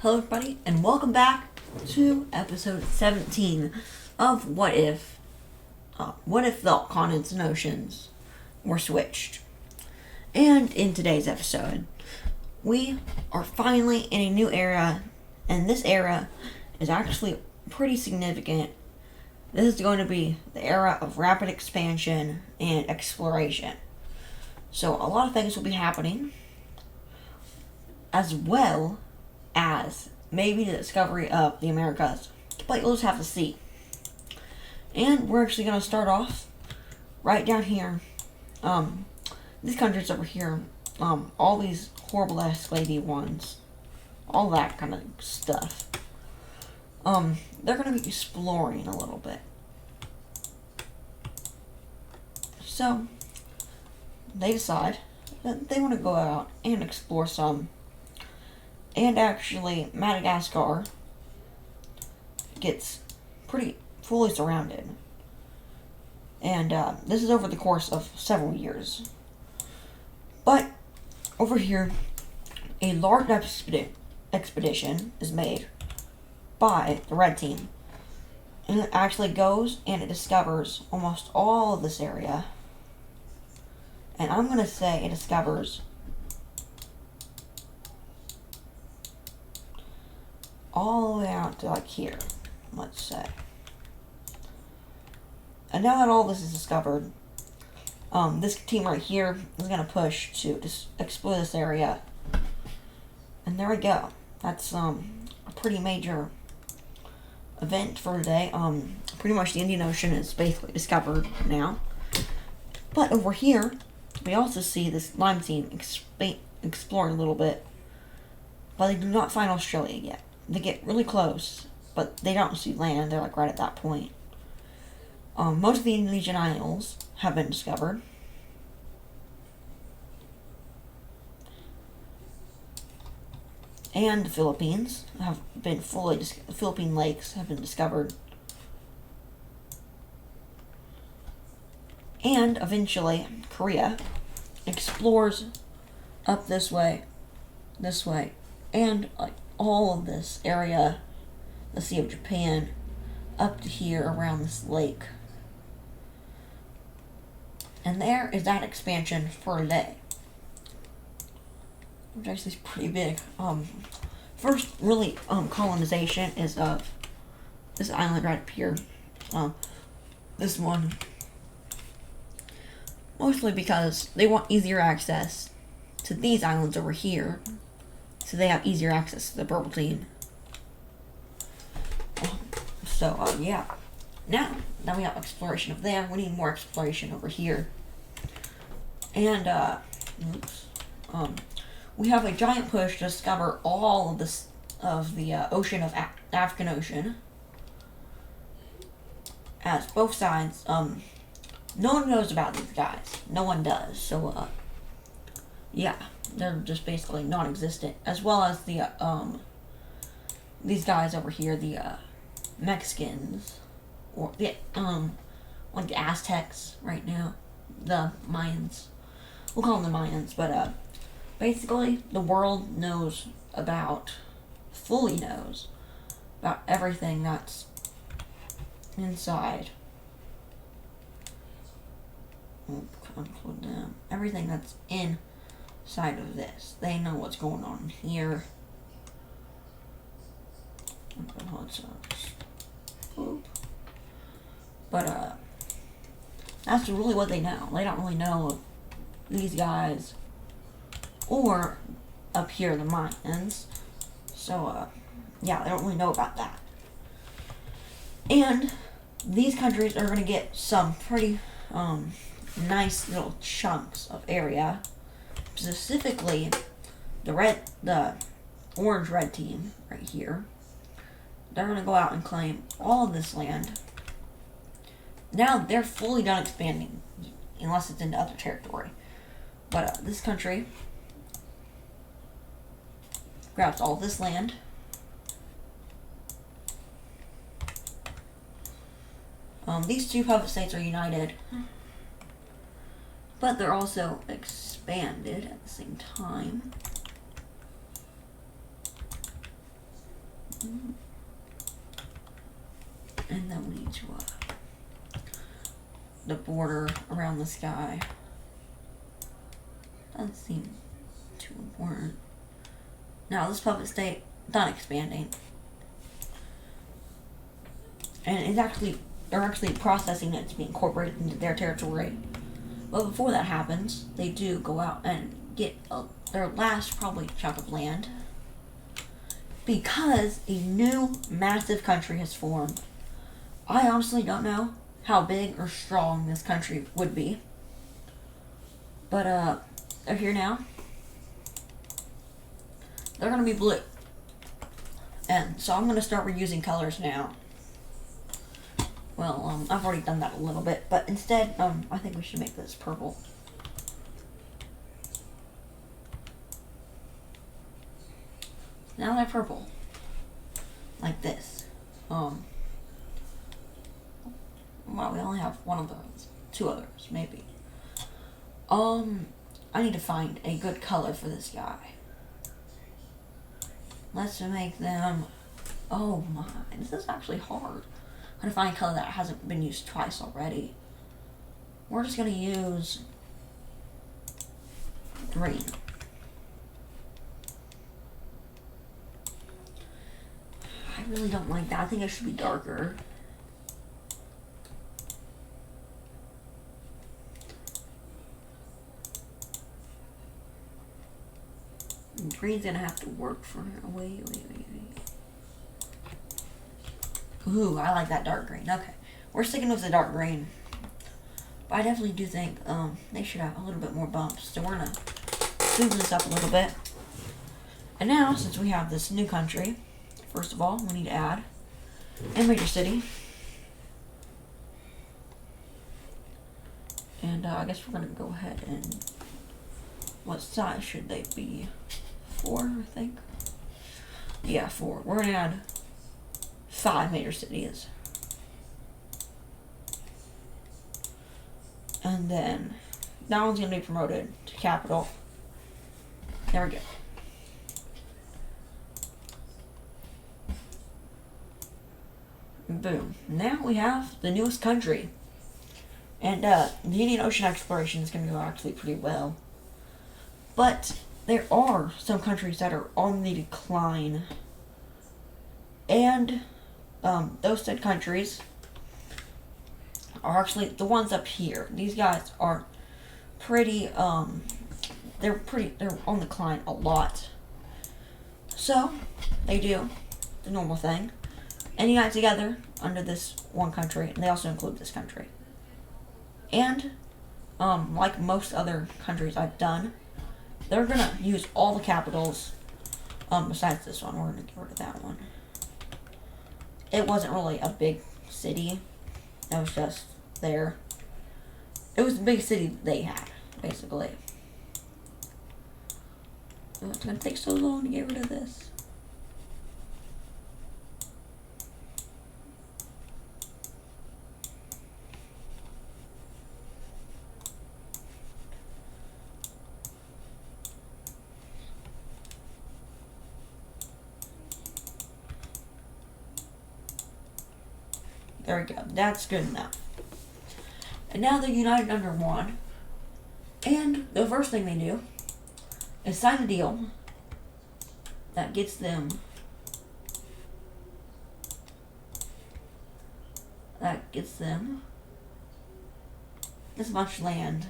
Hello, everybody, and welcome back to episode 17 of What If. What if the continents and oceans were switched? And in today's episode, we are finally in a new era, and this era is actually pretty significant. This is going to be the era of rapid expansion and exploration. So a lot of things will be happening, as well as maybe the discovery of the Americas. But you'll just have to see. And we're actually going to start off right down here. These countries over here, all these horrible escalating ones, all that kind of stuff. They're going to be exploring a little bit. So, they decide that they want to go out and explore some. And actually, Madagascar gets pretty fully surrounded. And this is over the course of several years. But over here, a large expedition is made by the red team. And it actually goes and it discovers almost all of this area. And I'm going to say it discovers all the way out to like here, let's say. And now that all this is discovered, this team right here is going to push to just explore this area. And there we go. That's a pretty major event for today. Pretty much the Indian Ocean is basically discovered now. But over here, we also see this lime team exploring a little bit. But they do not find Australia yet. They get really close, but they don't see land. They're like right at that point. Most of the Indonesian isles have been discovered. And the Philippines have been the Philippine lakes have been discovered. And eventually, Korea explores up this way, and like all of this area, the Sea of Japan, up to here around this lake. And there is that expansion for a day. Which actually is pretty big. First really colonization is of this island right up here. This one. Mostly because they want easier access to these islands over here. So they have easier access to the purple team. Yeah. Now we have exploration of them. We need more exploration over here. And, we have a giant push to discover all of this, of the ocean of African Ocean. As both sides, no one knows about these guys. No one does. So, yeah. They're just basically non-existent, as well as the these guys over here, the Mexicans, or the like the Aztecs right now, the Mayans. We'll call them the Mayans, but basically the world fully knows about everything that's inside. We'll include them. Everything that's in. Side of this. They know what's going on here. But that's really what they know. They don't really know of these guys or up here the Mayans. So yeah, they don't really know about that. And these countries are gonna get some pretty nice little chunks of area. Specifically, the orange-red team right here. They're going to go out and claim all of this land. Now they're fully done expanding, unless it's into other territory. But this country grabs all this land. These two puppet states are united. But they're also expanded at the same time. And then we need to, the border around the sky. Doesn't seem too important. Now, this puppet state, done expanding. And they're actually processing it to be incorporated into their territory. But before that happens, they do go out and get their last probably chunk of land. Because a new massive country has formed. I honestly don't know how big or strong this country would be. But, they're here now. They're gonna be blue. And so I'm gonna start reusing colors now. Well, I've already done that a little bit, but instead, I think we should make this purple. Now they're purple. Like this. Well, we only have one of those. Two others, maybe. I need to find a good color for this guy. Let's make them... Oh my, this is actually hard. I'm gonna find a color that hasn't been used twice already. We're just gonna use green. I really don't like that. I think it should be darker. Green's gonna have to work for her. Wait. Ooh, I like that dark green. Okay. We're sticking with the dark green. But I definitely do think they should have a little bit more bumps. So we're gonna move this up a little bit. And now, since we have this new country, first of all, we need to add a major city. And I guess we're gonna go ahead and... What size should they be? 4, I think. Yeah, 4. We're gonna add 5 major cities. And then that one's gonna be promoted to capital. There we go. Boom. Now we have the newest country. And the Indian Ocean exploration is gonna go actually pretty well. But there are some countries that are on the decline. And those said countries are actually the ones up here. These guys are pretty, they're on decline a lot. So, they do the normal thing and unite together under this one country, and they also include this country. And, like most other countries I've done, they're gonna use all the capitals, besides this one. We're gonna get rid of that one. It wasn't really a big city. It was just there. It was the big city they had, basically. Oh, it's gonna take so long to get rid of this. There we go. That's good enough. And now they're united under one. And the first thing they do is sign a deal that gets them this much land.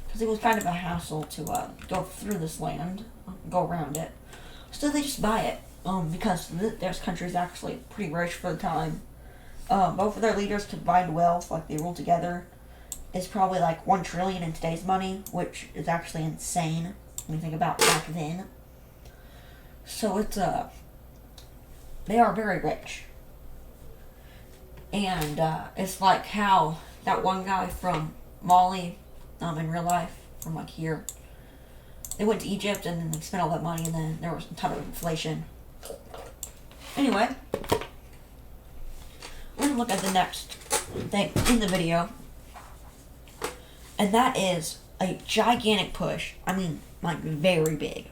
Because it was kind of a hassle to go through this land, go around it. So they just buy it. Because there's countries actually pretty rich for the time. Both of their leaders combined wealth, like they rule together, is probably like 1 trillion in today's money, which is actually insane when you think about back then. So it's they are very rich. And it's like how that one guy from Mali, in real life, from like here, they went to Egypt and then they spent all that money and then there was a ton of inflation. Anyway, we're going to look at the next thing in the video. And that is a gigantic push. I mean, like very big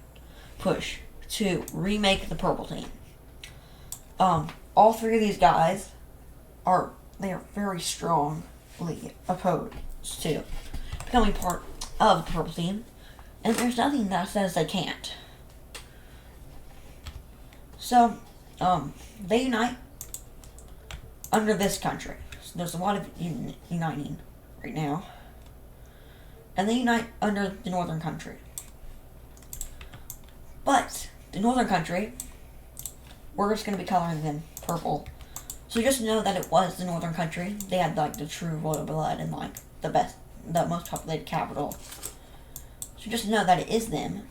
push to remake the purple team. all three of these guys they are very strongly opposed to becoming part of the purple team, and there's nothing that says they can't. So, they unite under this country. So there's a lot of uniting right now. And they unite under the northern country. But the northern country, we're just going to be coloring them purple. So just know that it was the northern country. They had like the true royal blood and like the most populated capital. So just know that it is them.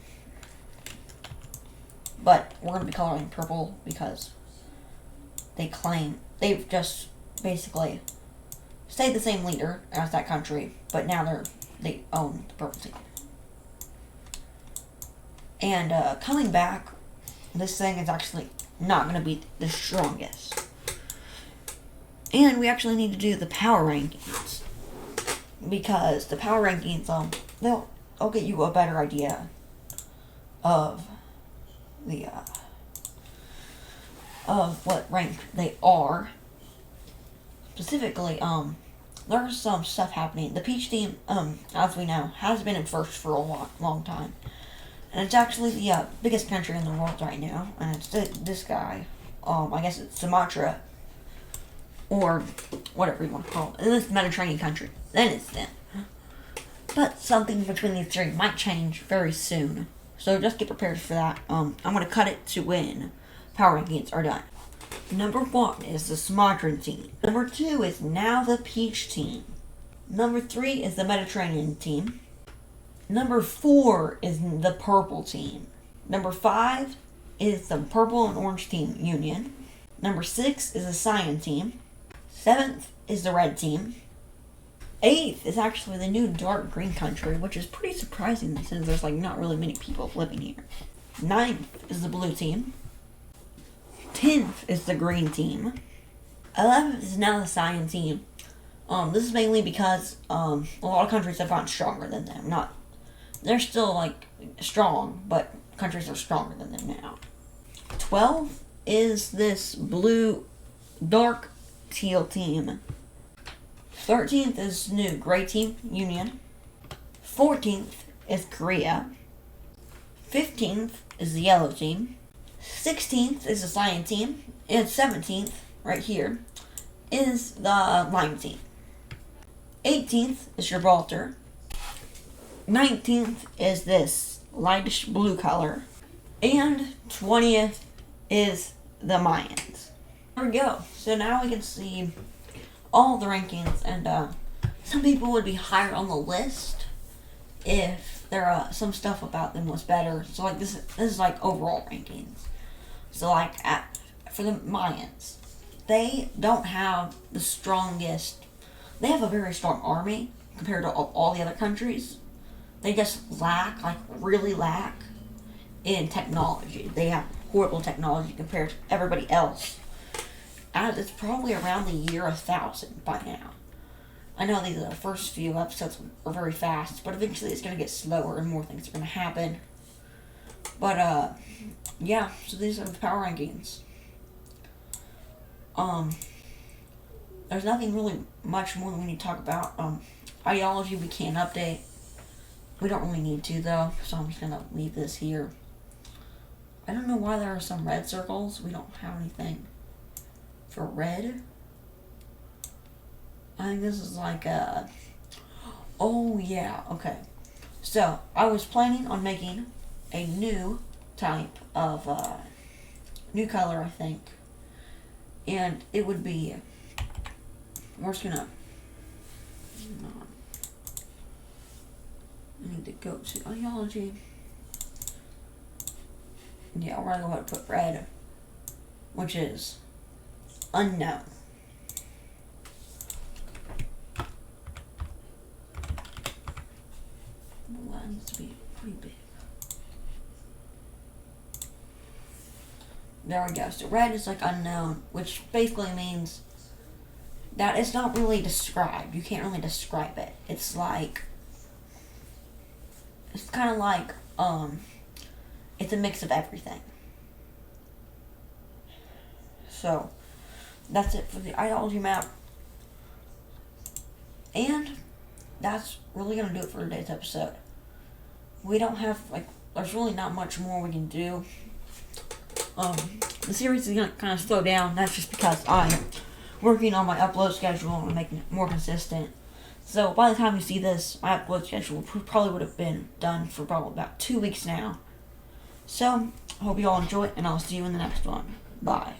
But we're going to be coloring purple because they've just basically stayed the same leader as that country, but now they own the purple team. And coming back, this thing is actually not going to be the strongest. And we actually need to do the power rankings, because the power rankings, they'll get you a better idea of of what rank they are. Specifically, there's some stuff happening. The Peach team, as we know, has been in first for a long time. And it's actually the biggest country in the world right now. And it's this guy. I guess it's Sumatra. Or whatever you want to call it. In this Mediterranean country. Then it's them. But something between these three might change very soon. So just get prepared for that. I'm going to cut it to when power rankings are done. Number 1 is the Sumatran team. Number 2 is now the Peach team. Number 3 is the Mediterranean team. Number 4 is the Purple team. Number 5 is the Purple and Orange team union. Number 6 is the Cyan team. 7th is the Red team. 8th is actually the new dark green country, which is pretty surprising since there's like not really many people living here. 9th is the blue team. 10th is the green team. 11th is now the Cyan team. This is mainly because a lot of countries have gotten stronger than them. They're still like strong, but countries are stronger than them now. 12th is this blue dark teal team. 13th is new gray team union. 14th is Korea. 15th is the yellow team. 16th is the Cyan team. And 17th, right here, is the lime team. 18th is Gibraltar. 19th is this lightish blue color. And 20th is the Mayans. There we go. So now we can see all the rankings, and some people would be higher on the list if some stuff about them was better. So like this is like overall rankings. So like for the Mayans, they don't have the strongest. They have a very strong army compared to all the other countries. They just really lack in technology. They have horrible technology compared to everybody else. And it's probably around the year 1000 by now. I know the first few episodes are very fast, but eventually it's going to get slower and more things are going to happen. But, yeah, so these are the power rankings. There's nothing really much more that we need to talk about. Ideology we can't update. We don't really need to, though, so I'm just going to leave this here. I don't know why there are some red circles. We don't have anything for red. I think this is like oh yeah, okay. So I was planning on making a new type of new color, I think, and it would be, we're just gonna, I need to go to ideology. Yeah, we're gonna go ahead and put red, which is unknown. Well, that needs to be pretty big. There we go. So red is like unknown, which basically means that it's not really described. You can't really describe it. It's like, it's kind of like, it's a mix of everything. So, that's it for the ideology map. And that's really going to do it for today's episode. We don't have, there's really not much more we can do. The series is going to kind of slow down. That's just because I'm working on my upload schedule and making it more consistent. So by the time you see this, my upload schedule probably would have been done for probably about 2 weeks now. So, I hope you all enjoy it, and I'll see you in the next one. Bye.